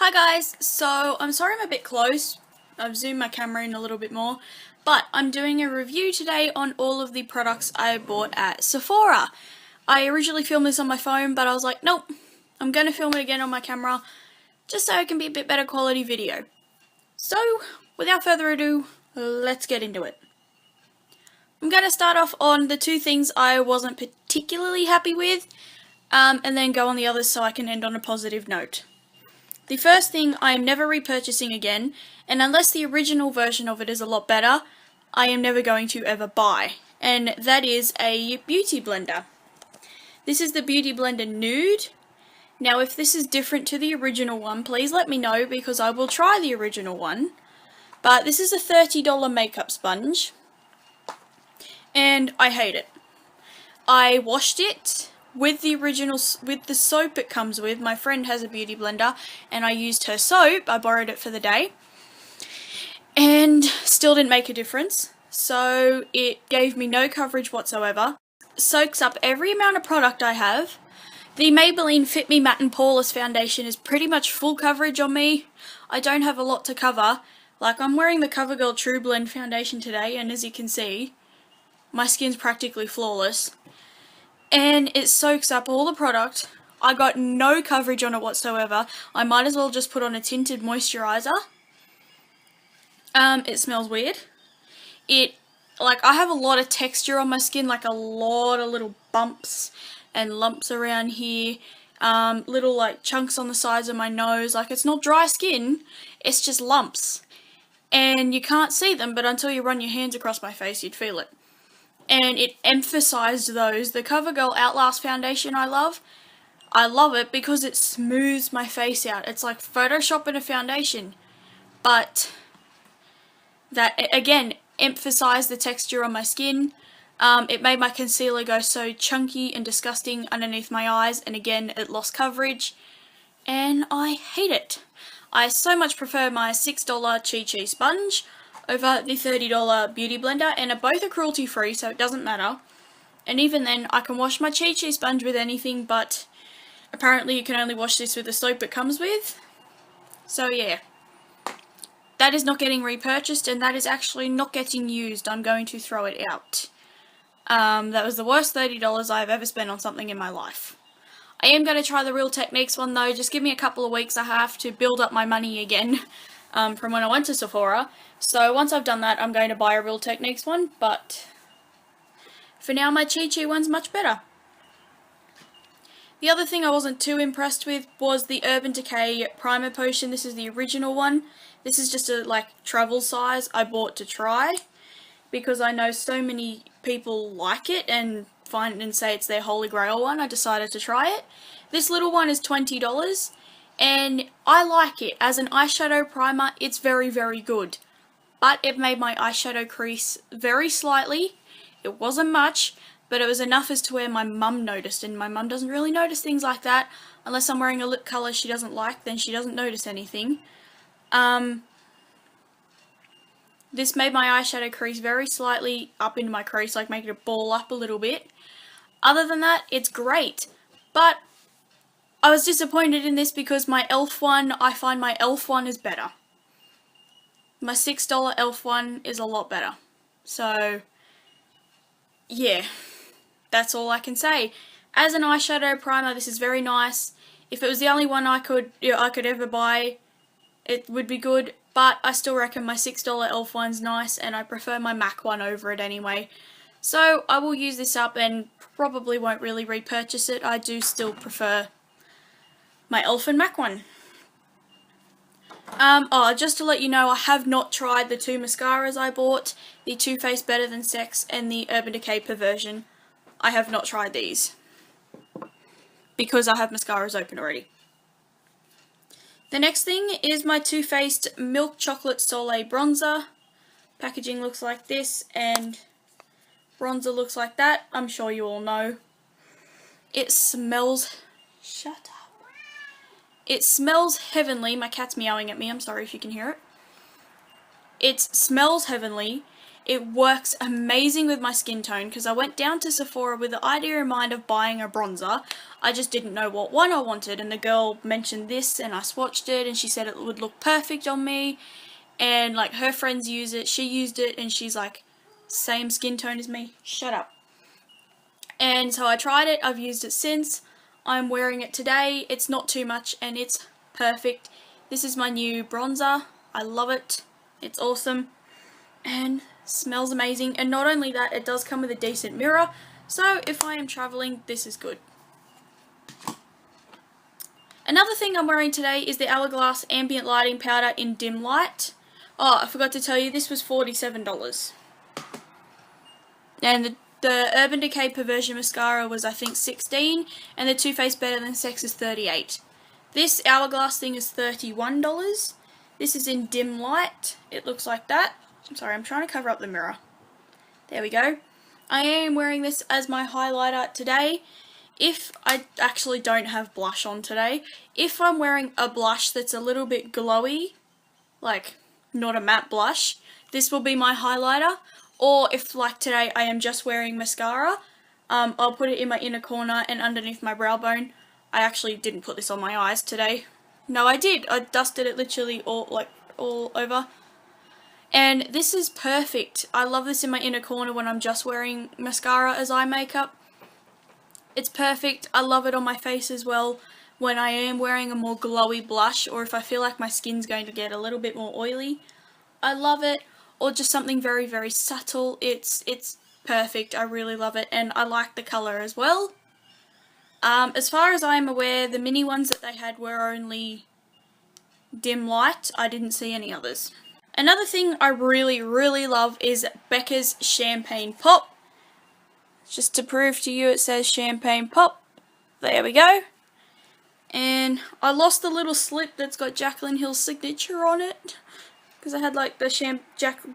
Hi guys, so I'm sorry I'm a bit close. I've zoomed my camera in a little bit more, but I'm doing a review today on all of the products I bought at Sephora. I originally filmed this on my phone, but I was like, nope, I'm going to film it again on my camera, just so it can be a bit better quality video. So, without further ado, let's get into it. I'm going to start off on the two things I wasn't particularly happy with, and then go on the others so I can end on a positive note. The first thing I am never repurchasing again, and unless the original version of it is a lot better, I am never going to ever buy, and that is a beauty blender. This is the Beauty Blender Nude. Now if this is different to the original one, please let me know because I will try the original one. But this is a $30 makeup sponge, and I hate it. I washed it with the soap it comes with. My friend has a beauty blender and I used her soap. I borrowed it for the day and still didn't make a difference. So it gave me no coverage whatsoever. Soaks up every amount of product I have. The Maybelline Fit Me Matte and Poreless foundation is pretty much full coverage on me. I don't have a lot to cover. Like, I'm wearing the CoverGirl True Blend foundation today, and as you can see, my skin's practically flawless. And it soaks up all the product. I got no coverage on it whatsoever. I might as well just put on a tinted moisturizer. It smells weird. I have a lot of texture on my skin, like a lot of little bumps and lumps around here. Little chunks on the sides of my nose. Like, it's not dry skin, it's just lumps. And you can't see them, but until you run your hands across my face, you'd feel it. And it emphasized those. The CoverGirl Outlast foundation I love it because it smooths my face out. It's like Photoshop in a foundation, but that, again, emphasized the texture on my skin. It made my concealer go so chunky and disgusting underneath my eyes, and again, it lost coverage, and I hate it. I so much prefer my $6 Chi Chi sponge over the $30 beauty blender, and both are cruelty free, so it doesn't matter. And even then, I can wash my Chi Chi sponge with anything, but apparently you can only wash this with the soap it comes with. So yeah, that is not getting repurchased, and that is actually not getting used. I'm going to throw it out. That was the worst $30 I've ever spent on something in my life. I am going to try the Real Techniques one though. Just give me a couple of weeks. I have to build up my money again from when I went to Sephora. So once I've done that, I'm going to buy a Real Techniques one, but for now my Chi Chi one's much better. The other thing I wasn't too impressed with was the Urban Decay Primer Potion. This is the original one. This is just a travel size I bought to try because I know so many people like it and find and say it's their holy grail one. I decided to try it. This little one is $20 and I like it. As an eyeshadow primer, it's very, very good. But it made my eyeshadow crease very slightly. It wasn't much, but it was enough as to where my mum noticed, and my mum doesn't really notice things like that. Unless I'm wearing a lip colour she doesn't like, then she doesn't notice anything. This made my eyeshadow crease very slightly up into my crease, like making it ball up a little bit. Other than that, it's great. But I was disappointed in this because my e.l.f. one, I find my e.l.f. one is better. My $6 e.l.f. one is a lot better. So, yeah, that's all I can say. As an eyeshadow primer, this is very nice. If it was the only one I could ever buy, it would be good. But I still reckon my $6 e.l.f. one's nice, and I prefer my MAC one over it anyway. So I will use this up and probably won't really repurchase it. I do still prefer my e.l.f. and MAC one. Just to let you know, I have not tried the two mascaras I bought, the Too Faced Better Than Sex and the Urban Decay Perversion. I have not tried these because I have mascaras open already. The next thing is my Too Faced Milk Chocolate Soleil Bronzer. Packaging looks like this and bronzer looks like that. I'm sure you all know. It smells... Shut up. It smells heavenly. My cat's meowing at me. I'm sorry if you can hear it. It smells heavenly, It works amazing with my skin tone because I went down to Sephora with the idea in mind of buying a bronzer. I just didn't know what one I wanted, and the girl mentioned this and I swatched it and she said it would look perfect on me, and like her friends use it, she used it and she's like, same skin tone as me, shut up. And so I tried it, I've used it since, I'm wearing it today, it's not too much and it's perfect. This is my new bronzer, I love it, it's awesome and smells amazing, and not only that, it does come with a decent mirror, so if I am travelling, this is good. Another thing I'm wearing today is the Hourglass Ambient Lighting Powder in Dim Light. Oh, I forgot to tell you, this was $47. And the Urban Decay Perversion Mascara was I think $16, and the Too Faced Better Than Sex is $38. This Hourglass thing is $31. This is in Dim Light, it looks like that. I'm sorry, I'm trying to cover up the mirror. There we go. I am wearing this as my highlighter today. If I actually don't have blush on today, if I'm wearing a blush that's a little bit glowy, like not a matte blush, this will be my highlighter. Or if like today I am just wearing mascara, I'll put it in my inner corner and underneath my brow bone. I actually didn't put this on my eyes today. No, I did. I dusted it literally all over. And this is perfect. I love this in my inner corner when I'm just wearing mascara as eye makeup. It's perfect. I love it on my face as well when I am wearing a more glowy blush, or if I feel like my skin's going to get a little bit more oily. I love it. Or just something very, very subtle. It's perfect. I really love it, and I like the colour as well. As far as I am aware, the mini ones that they had were only Dim Light. I didn't see any others. Another thing I really, really love is Becca's Champagne Pop. Just to prove to you, it says Champagne Pop. There we go. And I lost the little slip that's got Jaclyn Hill's signature on it, because I had like the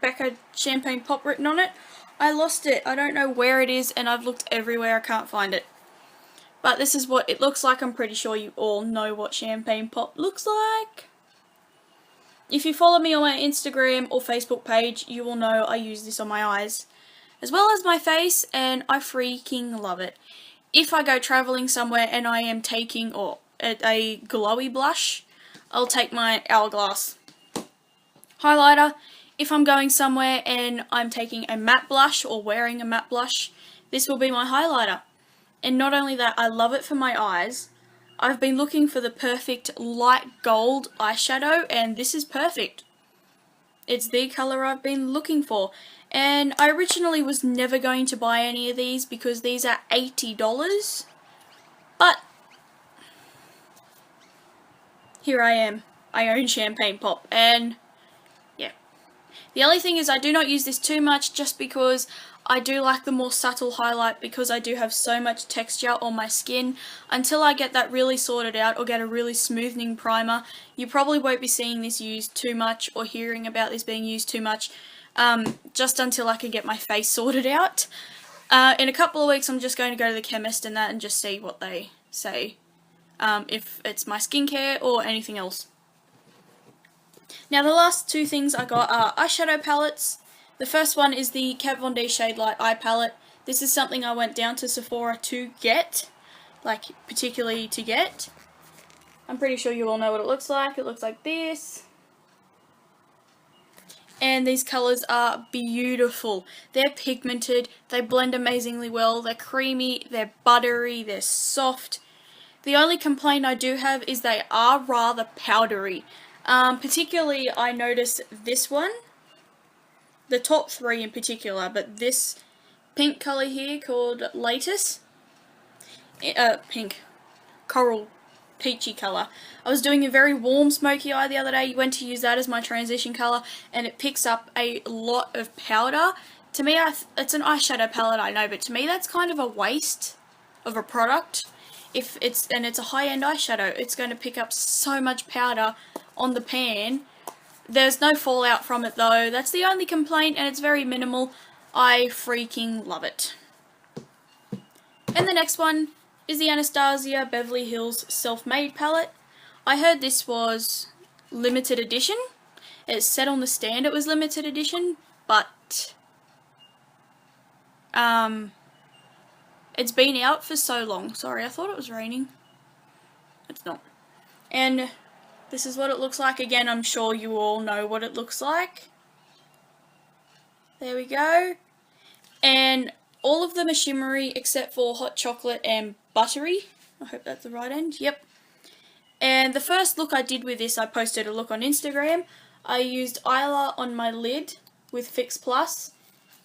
Becca Champagne Pop written on it. I lost it. I don't know where it is, and I've looked everywhere. I can't find it. But this is what it looks like. I'm pretty sure you all know what Champagne Pop looks like. If you follow me on my Instagram or Facebook page, you will know I use this on my eyes as well as my face, and I freaking love it. If I go travelling somewhere and I am taking a glowy blush, I'll take my Hourglass highlighter. If I'm going somewhere and I'm taking a matte blush or wearing a matte blush, this will be my highlighter. And not only that, I love it for my eyes. I've been looking for the perfect light gold eyeshadow, and this is perfect. It's the colour I've been looking for. And I originally was never going to buy any of these because these are $80. But here I am. I own Champagne Pop, and yeah. The only thing is I do not use this too much, just because I do like the more subtle highlight, because I do have so much texture on my skin. Until I get that really sorted out or get a really smoothing primer, you probably won't be seeing this used too much or hearing about this being used too much, just until I can get my face sorted out. In a couple of weeks I'm just going to go to the chemist and that and just see what they say, if it's my skincare or anything else. Now the last two things I got are eyeshadow palettes. The first one is the Kat Von D Shade Light Eye Palette. This is something I went down to Sephora to get, like particularly to get. I'm pretty sure you all know what it looks like. It looks like this. And these colours are beautiful. They're pigmented, they blend amazingly well, they're creamy, they're buttery, they're soft. The only complaint I do have is they are rather powdery. Particularly I noticed this one. The top three in particular, but this pink colour here called Lattice, pink, coral, peachy colour. I was doing a very warm smoky eye the other day, went to use that as my transition colour, and it picks up a lot of powder. To me, it's an eyeshadow palette, I know, but to me that's kind of a waste of a product. If it's a high-end eyeshadow, it's going to pick up so much powder on the pan. There's no fallout from it though, that's the only complaint, and it's very minimal. I freaking love it. And the next one is the Anastasia Beverly Hills Self-Made palette. I heard this was limited edition. It said on the stand it was limited edition, but It's been out for so long. Sorry, I thought it was raining. It's not. And this is what it looks like. Again, I'm sure you all know what it looks like. There we go. And all of them are shimmery except for hot chocolate and buttery. I hope that's the right end. Yep. And the first look I did with this, I posted a look on Instagram. I used Isla on my lid with Fix Plus,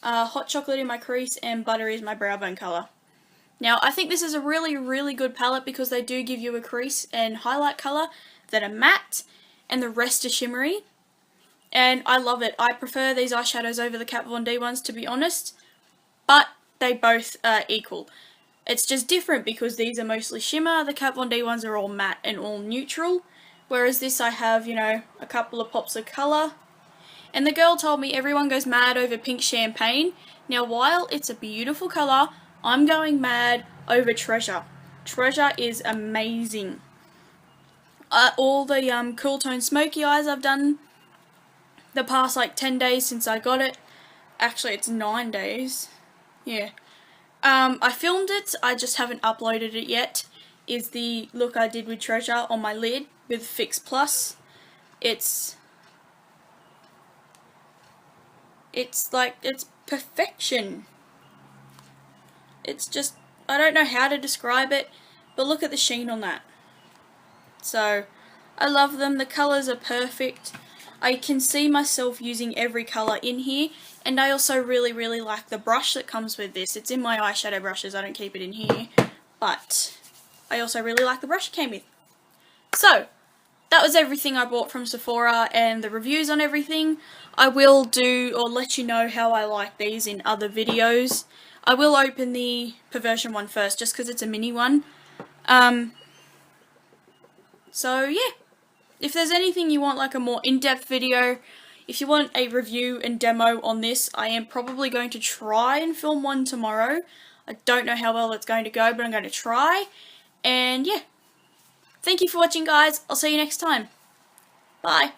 hot chocolate in my crease, and buttery is my brow bone colour. Now, I think this is a really, really good palette because they do give you a crease and highlight colour that are matte, and the rest are shimmery. And I love it. I prefer these eyeshadows over the Kat Von D ones, to be honest, but they both are equal. It's just different because these are mostly shimmer, the Kat Von D ones are all matte and all neutral, whereas this I have, you know, a couple of pops of colour. And the girl told me everyone goes mad over pink champagne. Now, while it's a beautiful colour, I'm going mad over Treasure. Treasure is amazing. All the cool tone smoky eyes I've done the past like 10 days since I got it. Actually, it's 9 days. Yeah. I filmed it, I just haven't uploaded it yet. Is the look I did with Treasure on my lid with Fix Plus. It's like, it's perfection. It's just, I don't know how to describe it, but look at the sheen on that. So, I love them, the colours are perfect. I can see myself using every colour in here, and I also really, really like the brush that comes with this. It's in my eyeshadow brushes, I don't keep it in here, but I also really like the brush it came with. So, that was everything I bought from Sephora and the reviews on everything. I will do, or let you know how I like these in other videos. I will open the Perversion one first, just because it's a mini one. So, yeah. If there's anything you want, like a more in-depth video, if you want a review and demo on this, I am probably going to try and film one tomorrow. I don't know how well it's going to go, but I'm going to try. And yeah. Thank you for watching, guys. I'll see you next time. Bye.